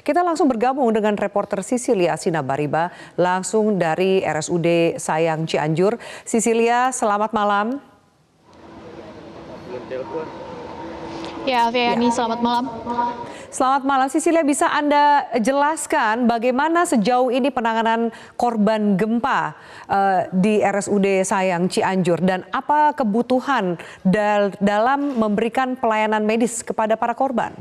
Kita langsung bergabung dengan reporter Sisilia Sinabariba langsung dari RSUD Sayang Cianjur. Sisilia, selamat malam. Ya, Aviani, selamat malam. Selamat malam, Sisilia, bisa Anda jelaskan bagaimana sejauh ini penanganan korban gempa di RSUD Sayang Cianjur dan apa kebutuhan dalam memberikan pelayanan medis kepada para korban?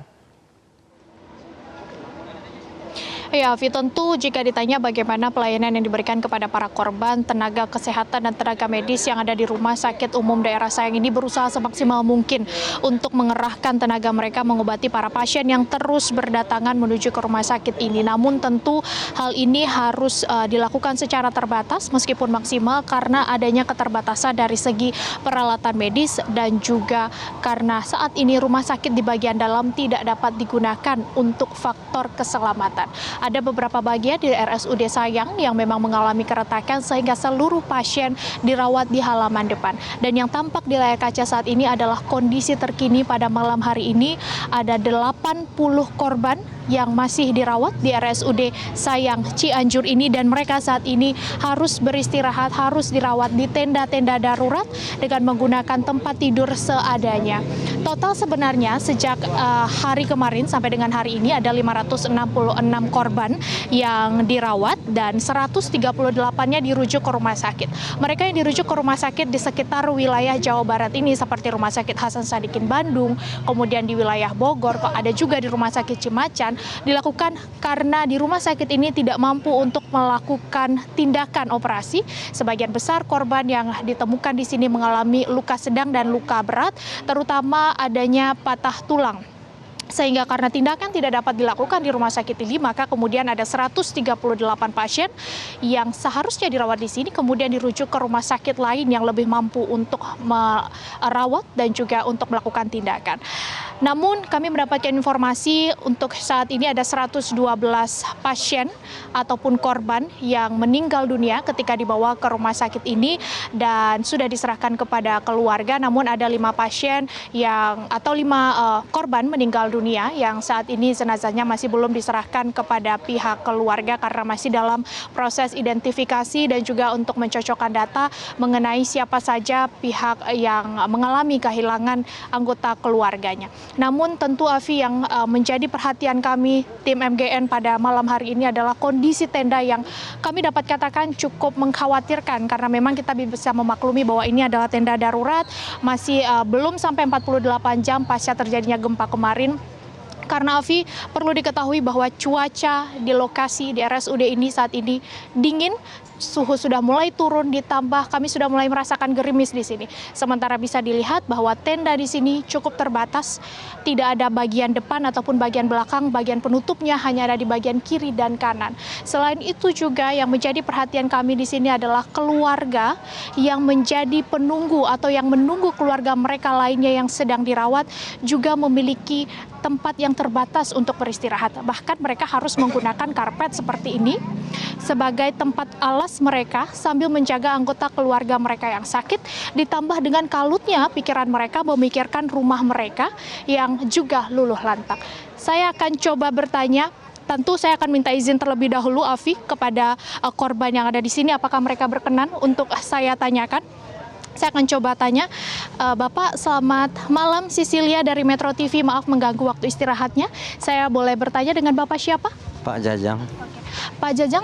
Ya, Avi, tentu jika ditanya bagaimana pelayanan yang diberikan kepada para korban, tenaga kesehatan dan tenaga medis yang ada di Rumah Sakit Umum Daerah Sayang ini berusaha semaksimal mungkin untuk mengerahkan tenaga mereka mengobati para pasien yang terus berdatangan menuju ke rumah sakit ini. Namun tentu hal ini harus dilakukan secara terbatas meskipun maksimal karena adanya keterbatasan dari segi peralatan medis dan juga karena saat ini rumah sakit di bagian dalam tidak dapat digunakan untuk faktor keselamatan. Ada beberapa bagian di RSUD Sayang yang memang mengalami keretakan sehingga seluruh pasien dirawat di halaman depan. Dan yang tampak di layar kaca saat ini adalah kondisi terkini pada malam hari ini. Ada 80 korban yang masih dirawat di RSUD Sayang Cianjur ini dan mereka saat ini harus beristirahat, harus dirawat di tenda-tenda darurat dengan menggunakan tempat tidur seadanya. Total sebenarnya sejak hari kemarin sampai dengan hari ini ada 566 korban yang dirawat dan 138-nya dirujuk ke rumah sakit. Mereka yang dirujuk ke rumah sakit di sekitar wilayah Jawa Barat ini seperti Rumah Sakit Hasan Sadikin Bandung, kemudian di wilayah Bogor, ada juga di Rumah Sakit Cimacan, dilakukan karena di rumah sakit ini tidak mampu untuk melakukan tindakan operasi. Sebagian besar korban yang ditemukan di sini mengalami luka sedang dan luka berat, terutama adanya patah tulang. Sehingga karena tindakan tidak dapat dilakukan di rumah sakit ini, maka kemudian ada 138 pasien yang seharusnya dirawat di sini, kemudian dirujuk ke rumah sakit lain yang lebih mampu untuk merawat dan juga untuk melakukan tindakan. Namun kami mendapatkan informasi untuk saat ini ada 112 pasien ataupun korban yang meninggal dunia ketika dibawa ke rumah sakit ini dan sudah diserahkan kepada keluarga. Namun ada 5 pasien atau 5 korban meninggal dunia yang saat ini jenazahnya masih belum diserahkan kepada pihak keluarga karena masih dalam proses identifikasi dan juga untuk mencocokkan data mengenai siapa saja pihak yang mengalami kehilangan anggota keluarganya. Namun tentu Avi yang menjadi perhatian kami tim MGN pada malam hari ini adalah kondisi tenda yang kami dapat katakan cukup mengkhawatirkan karena memang kita bisa memaklumi bahwa ini adalah tenda darurat, masih belum sampai 48 jam pasca terjadinya gempa kemarin. Karena Avi perlu diketahui bahwa cuaca di lokasi di RSUD ini saat ini dingin, suhu sudah mulai turun ditambah kami sudah mulai merasakan gerimis di sini. Sementara bisa dilihat bahwa tenda di sini cukup terbatas, tidak ada bagian depan ataupun bagian belakang, bagian penutupnya hanya ada di bagian kiri dan kanan. Selain itu juga yang menjadi perhatian kami di sini adalah keluarga yang menjadi penunggu atau yang menunggu keluarga mereka lainnya yang sedang dirawat juga memiliki tempat yang terbatas untuk beristirahat. Bahkan mereka harus menggunakan karpet seperti ini sebagai tempat alas mereka sambil menjaga anggota keluarga mereka yang sakit, ditambah dengan kalutnya pikiran mereka memikirkan rumah mereka yang juga luluh lantak. Saya akan coba bertanya. Tentu saya akan minta izin terlebih dahulu, Avi, kepada korban yang ada di sini. Apakah mereka berkenan untuk saya tanyakan? Saya akan coba tanya, Bapak selamat malam, Sisilia dari Metro TV, maaf mengganggu waktu istirahatnya. Saya boleh bertanya dengan Bapak siapa? Pak Jajang. Pak Jajang,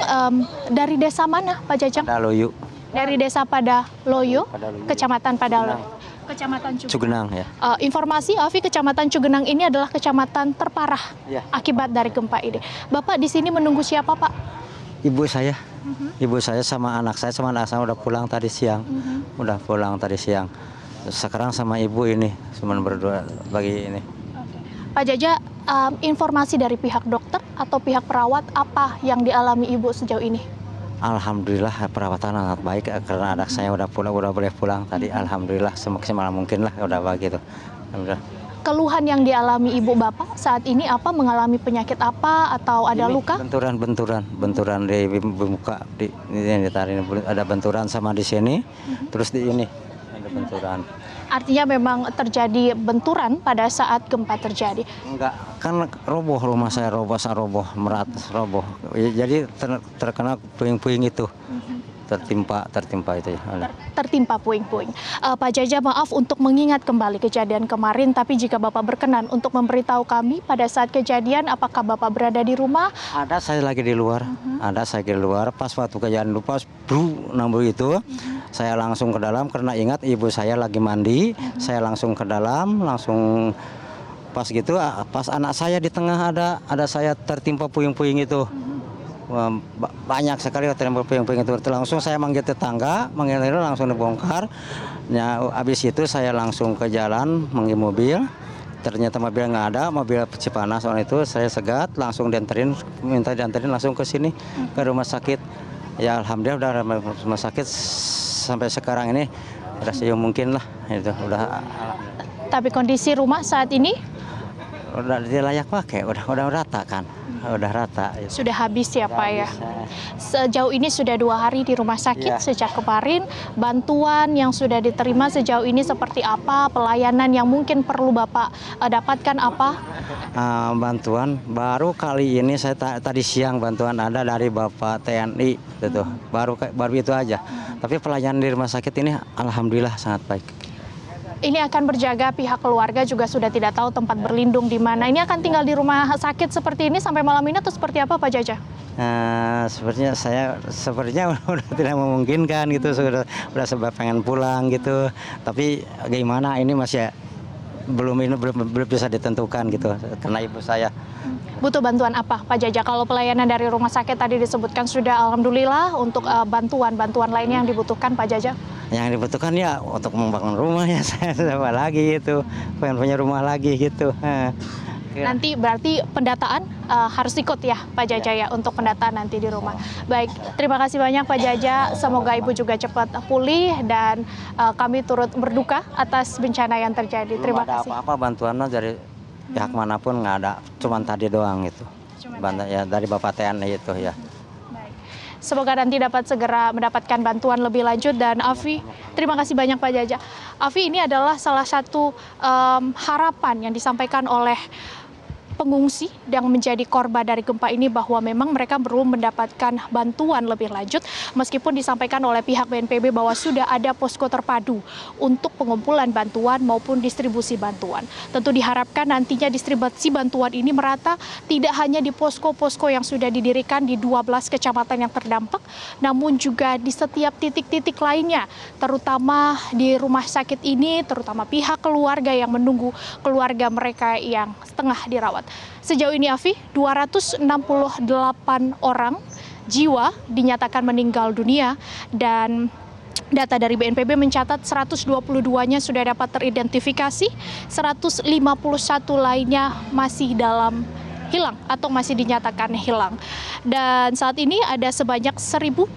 dari desa mana Pak Jajang? Padaloyo. Dari desa Padaloyo, Kecamatan Padaloyo. Kecamatan Cugenang ya. Informasi Avi, Kecamatan Cugenang ini adalah kecamatan terparah akibat dari gempa ini. Bapak di sini menunggu siapa, Pak? Ibu saya. Ibu saya sama anak saya udah pulang tadi siang. Udah pulang tadi siang. Sekarang sama ibu ini cuma berdua bagi ini. Pak Jaja, informasi dari pihak dokter atau pihak perawat apa yang dialami ibu sejauh ini? Alhamdulillah perawatan sangat baik karena anak saya udah boleh pulang tadi. Alhamdulillah semaksimal mungkin lah udah begitu. Alhamdulillah. Keluhan yang dialami ibu bapak saat ini apa? Mengalami penyakit apa atau ada luka? Benturan di muka ini ditarik, ada benturan sama di sini, terus di ini ada benturan. Artinya memang terjadi benturan pada saat gempa terjadi. Enggak, kan roboh rumah saya, roboh, roboh. Jadi terkena puing-puing itu. Tertimpa itu ya. Tertimpa puing-puing. Pak Jaja, maaf untuk mengingat kembali kejadian kemarin, tapi jika Bapak berkenan untuk memberitahu kami pada saat kejadian, apakah Bapak berada di rumah? Ada saya lagi di luar, pas waktu kejadian lupa, nambah itu, saya langsung ke dalam karena ingat ibu saya lagi mandi, saya langsung ke dalam, langsung pas gitu, pas anak saya di tengah ada saya tertimpa puing-puing itu. Banyak sekali tertimpa puing-puing itu. Langsung saya manggil tetangga, langsung dibongkar. Ya, habis itu saya langsung ke jalan manggil mobil. Ternyata mobil nggak ada, mobil Cipanas soal itu saya segat, langsung minta dianterin langsung ke sini ke rumah sakit. Ya alhamdulillah udah rumah sakit sampai sekarang ini udah sejauh mungkin lah itu udah. Tapi kondisi rumah saat ini Udah layak pakai, udah rata kan, udah rata. sudah habis ya Pak ya. Sejauh ini sudah 2 hari di rumah sakit sejak kemarin. Bantuan yang sudah diterima sejauh ini seperti apa? Pelayanan yang mungkin perlu Bapak dapatkan apa? Bantuan baru kali ini saya tadi siang bantuan ada dari Bapak TNI, gitu. Baru itu aja. Tapi pelayanan di rumah sakit ini alhamdulillah sangat baik. Ini akan berjaga, pihak keluarga juga sudah tidak tahu tempat berlindung di mana. Ini akan tinggal di rumah sakit seperti ini sampai malam ini atau seperti apa Pak Jaja? Sepertinya udah tidak memungkinkan gitu, udah sebab pengen pulang gitu. Tapi gimana ini masih belum bisa ditentukan gitu karena ibu saya. Butuh bantuan apa Pak Jaja? Kalau pelayanan dari rumah sakit tadi disebutkan sudah alhamdulillah, untuk bantuan lainnya yang dibutuhkan Pak Jaja? Yang dibutuhkan ya untuk membangun rumah ya, saya apa lagi gitu, pengen punya rumah lagi gitu. Nanti berarti pendataan harus ikut ya Pak Jaja ya untuk pendataan nanti di rumah. Baik, terima kasih banyak Pak Jaja. Semoga Ibu juga cepat pulih dan kami turut berduka atas bencana yang terjadi. Terima kasih. Belum ada apa-apa bantuannya dari pihak manapun, nggak ada, cuman tadi doang itu. Ya dari Bapak TNI itu ya. Semoga nanti dapat segera mendapatkan bantuan lebih lanjut. Dan Afi, terima kasih banyak Pak Jaja. Afi, ini adalah salah satu harapan yang disampaikan oleh pengungsi yang menjadi korban dari gempa ini, bahwa memang mereka belum mendapatkan bantuan lebih lanjut, meskipun disampaikan oleh pihak BNPB bahwa sudah ada posko terpadu untuk pengumpulan bantuan maupun distribusi bantuan. Tentu diharapkan nantinya distribusi bantuan ini merata tidak hanya di posko-posko yang sudah didirikan di 12 kecamatan yang terdampak, namun juga di setiap titik-titik lainnya, terutama di rumah sakit ini, terutama pihak keluarga yang menunggu keluarga mereka yang tengah dirawat. Sejauh ini Afi, 268 orang jiwa dinyatakan meninggal dunia, dan data dari BNPB mencatat 122-nya sudah dapat teridentifikasi, 151 lainnya masih hilang atau masih dinyatakan hilang. Dan saat ini ada sebanyak 1.083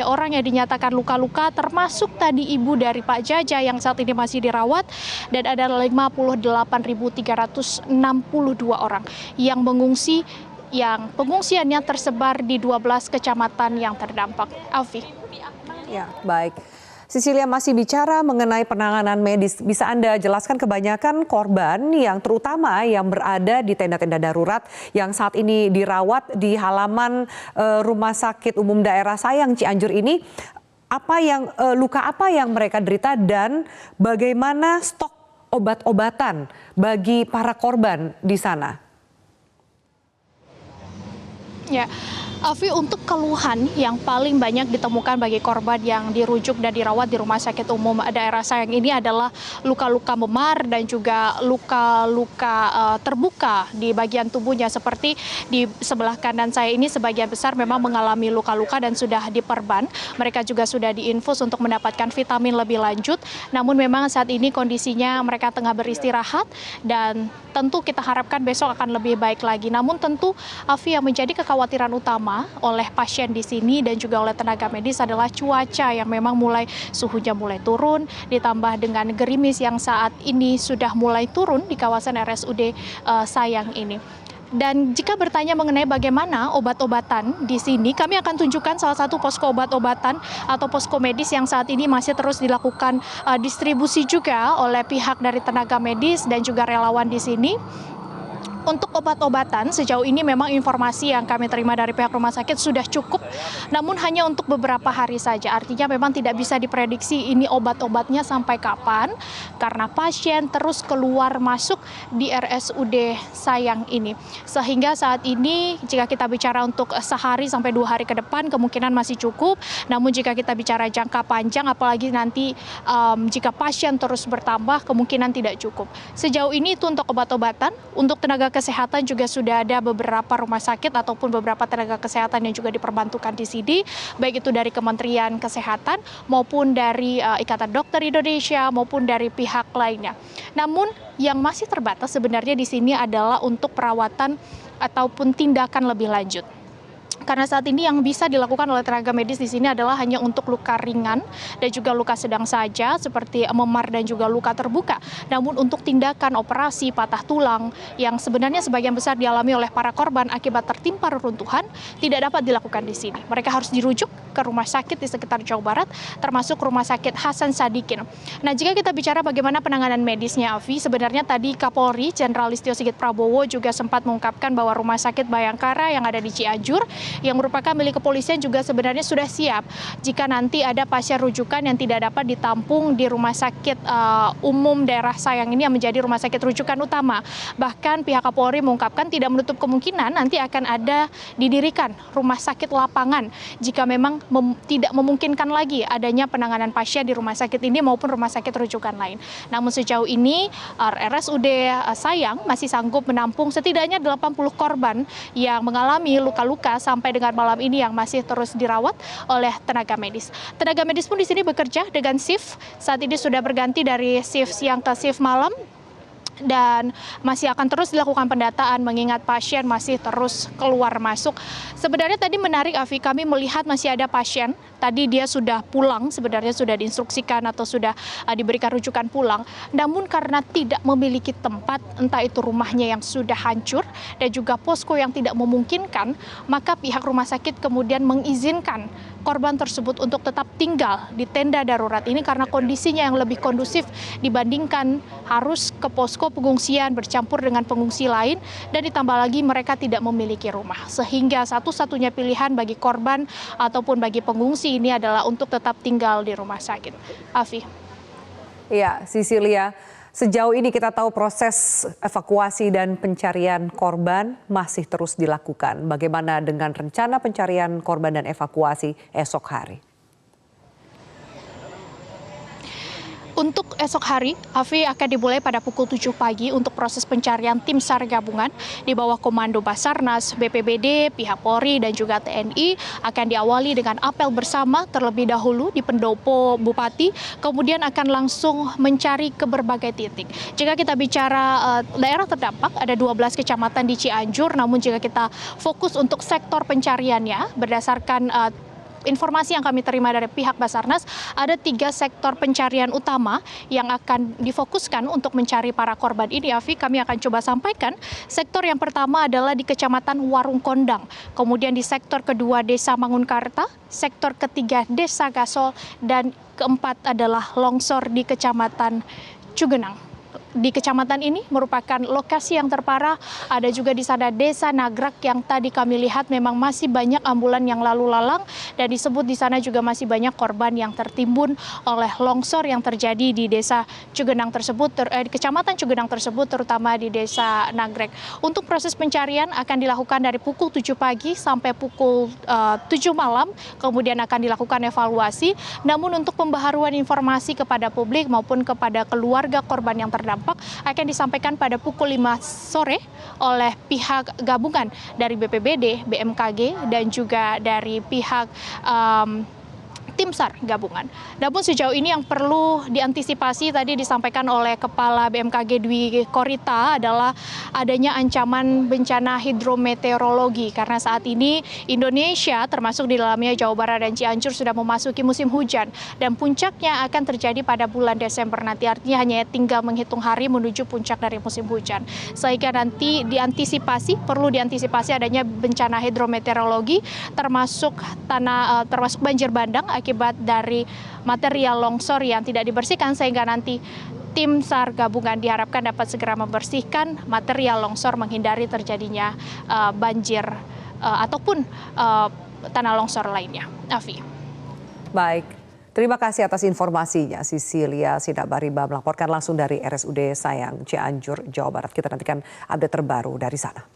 orang yang dinyatakan luka-luka, termasuk tadi ibu dari Pak Jaja yang saat ini masih dirawat, dan ada 58.362 orang yang mengungsi, yang pengungsiannya tersebar di 12 kecamatan yang terdampak. Alfi. Ya, baik. Cecilia masih bicara mengenai penanganan medis. Bisa Anda jelaskan kebanyakan korban yang terutama yang berada di tenda-tenda darurat yang saat ini dirawat di halaman Rumah Sakit Umum Daerah Sayang Cianjur ini, luka apa yang mereka derita dan bagaimana stok obat-obatan bagi para korban di sana? Ya, Afi, untuk keluhan yang paling banyak ditemukan bagi korban yang dirujuk dan dirawat di Rumah Sakit Umum Daerah Sayang ini adalah luka-luka memar dan juga luka-luka terbuka di bagian tubuhnya. Seperti di sebelah kanan saya ini sebagian besar memang mengalami luka-luka dan sudah diperban. Mereka juga sudah diinfus untuk mendapatkan vitamin lebih lanjut. Namun memang saat ini kondisinya mereka tengah beristirahat dan tentu kita harapkan besok akan lebih baik lagi. Namun tentu Afi, yang menjadi kekhawatiran utama oleh pasien di sini dan juga oleh tenaga medis adalah cuaca yang memang suhunya mulai turun, ditambah dengan gerimis yang saat ini sudah mulai turun di kawasan RSUD Sayang ini. Dan jika bertanya mengenai bagaimana obat-obatan di sini, kami akan tunjukkan salah satu posko obat-obatan atau posko medis yang saat ini masih terus dilakukan distribusi juga oleh pihak dari tenaga medis dan juga relawan di sini. Untuk obat-obatan sejauh ini memang informasi yang kami terima dari pihak rumah sakit sudah cukup, namun hanya untuk beberapa hari saja. Artinya memang tidak bisa diprediksi ini obat-obatnya sampai kapan, karena pasien terus keluar masuk di RSUD Sayang ini. Sehingga saat ini jika kita bicara untuk sehari sampai 2 hari ke depan kemungkinan masih cukup, namun jika kita bicara jangka panjang apalagi nanti jika pasien terus bertambah kemungkinan tidak cukup. Sejauh ini itu untuk obat-obatan. Untuk tenaga kesehatan juga sudah ada beberapa rumah sakit ataupun beberapa tenaga kesehatan yang juga diperbantukan di sini, baik itu dari Kementerian Kesehatan maupun dari Ikatan Dokter Indonesia maupun dari pihak lainnya. Namun yang masih terbatas sebenarnya di sini adalah untuk perawatan ataupun tindakan lebih lanjut. Karena saat ini yang bisa dilakukan oleh tenaga medis di sini adalah hanya untuk luka ringan dan juga luka sedang saja seperti memar dan juga luka terbuka. Namun untuk tindakan operasi patah tulang yang sebenarnya sebagian besar dialami oleh para korban akibat tertimpa reruntuhan tidak dapat dilakukan di sini. Mereka harus dirujuk ke rumah sakit di sekitar Jawa Barat termasuk Rumah Sakit Hasan Sadikin. Nah, jika kita bicara bagaimana penanganan medisnya, Afi, sebenarnya tadi Kapolri Jenderal Listio Sigit Prabowo juga sempat mengungkapkan bahwa Rumah Sakit Bayangkara yang ada di Cianjur yang merupakan milik kepolisian juga sebenarnya sudah siap jika nanti ada pasien rujukan yang tidak dapat ditampung di Rumah Sakit Umum Daerah Sayang ini yang menjadi rumah sakit rujukan utama. Bahkan pihak Kapolri mengungkapkan tidak menutup kemungkinan nanti akan ada didirikan rumah sakit lapangan jika memang tidak memungkinkan lagi adanya penanganan pasien di rumah sakit ini maupun rumah sakit rujukan lain. Namun sejauh ini RSUD Sayang masih sanggup menampung setidaknya 80 korban yang mengalami luka-luka sampai dengan malam ini yang masih terus dirawat oleh tenaga medis. Tenaga medis pun di sini bekerja dengan shift. Saat ini sudah berganti dari shift siang ke shift malam. Dan masih akan terus dilakukan pendataan mengingat pasien masih terus keluar masuk. Sebenarnya tadi menarik, Afi, kami melihat masih ada pasien. Tadi dia sudah pulang, sebenarnya sudah diinstruksikan atau sudah diberikan rujukan pulang. Namun karena tidak memiliki tempat, entah itu rumahnya yang sudah hancur dan juga posko yang tidak memungkinkan, maka pihak rumah sakit kemudian mengizinkan korban tersebut untuk tetap tinggal di tenda darurat ini karena kondisinya yang lebih kondusif dibandingkan harus ke posko pengungsian bercampur dengan pengungsi lain dan ditambah lagi mereka tidak memiliki rumah. Sehingga satu-satunya pilihan bagi korban ataupun bagi pengungsi ini adalah untuk tetap tinggal di rumah sakit. Afi. Iya, Sisilia. Sejauh ini kita tahu proses evakuasi dan pencarian korban masih terus dilakukan. Bagaimana dengan rencana pencarian korban dan evakuasi esok hari? Untuk esok hari, Afi, akan dimulai pada pukul 7 pagi untuk proses pencarian tim SAR gabungan di bawah komando Basarnas, BPBD, pihak Polri dan juga TNI akan diawali dengan apel bersama terlebih dahulu di pendopo Bupati, kemudian akan langsung mencari ke berbagai titik. Jika kita bicara daerah terdampak, ada 12 kecamatan di Cianjur, namun jika kita fokus untuk sektor pencariannya berdasarkan informasi yang kami terima dari pihak Basarnas, ada 3 sektor pencarian utama yang akan difokuskan untuk mencari para korban ini. Afi, kami akan coba sampaikan. Sektor yang pertama adalah di Kecamatan Warung Kondang, kemudian di sektor kedua Desa Mangunkarta, sektor ketiga Desa Gasol, dan keempat adalah longsor di Kecamatan Cugenang. Di kecamatan ini merupakan lokasi yang terparah. Ada juga di sana Desa Nagrak yang tadi kami lihat memang masih banyak ambulan yang lalu lalang dan disebut di sana juga masih banyak korban yang tertimbun oleh longsor yang terjadi di Desa Cugenang tersebut, di Kecamatan Cugenang tersebut, terutama di Desa Nagrek. Untuk proses pencarian akan dilakukan dari pukul 7 pagi sampai pukul 7 malam, kemudian akan dilakukan evaluasi. Namun untuk pembaharuan informasi kepada publik maupun kepada keluarga korban yang terdampak akan disampaikan pada pukul 5 sore oleh pihak gabungan dari BPBD, BMKG, dan juga dari pihak tim SAR gabungan. Namun sejauh ini yang perlu diantisipasi tadi disampaikan oleh Kepala BMKG Dwi Korita adalah adanya ancaman bencana hidrometeorologi karena saat ini Indonesia termasuk di dalamnya Jawa Barat dan Cianjur sudah memasuki musim hujan dan puncaknya akan terjadi pada bulan Desember nanti, artinya hanya tinggal menghitung hari menuju puncak dari musim hujan. Sehingga nanti perlu diantisipasi adanya bencana hidrometeorologi termasuk banjir bandang akibat dari material longsor yang tidak dibersihkan, sehingga nanti tim SAR gabungan diharapkan dapat segera membersihkan material longsor menghindari terjadinya banjir ataupun tanah longsor lainnya. Afi. Baik, terima kasih atas informasinya Cecilia Sidabariba melaporkan langsung dari RSUD Sayang Cianjur, Jawa Barat. Kita nantikan update terbaru dari sana.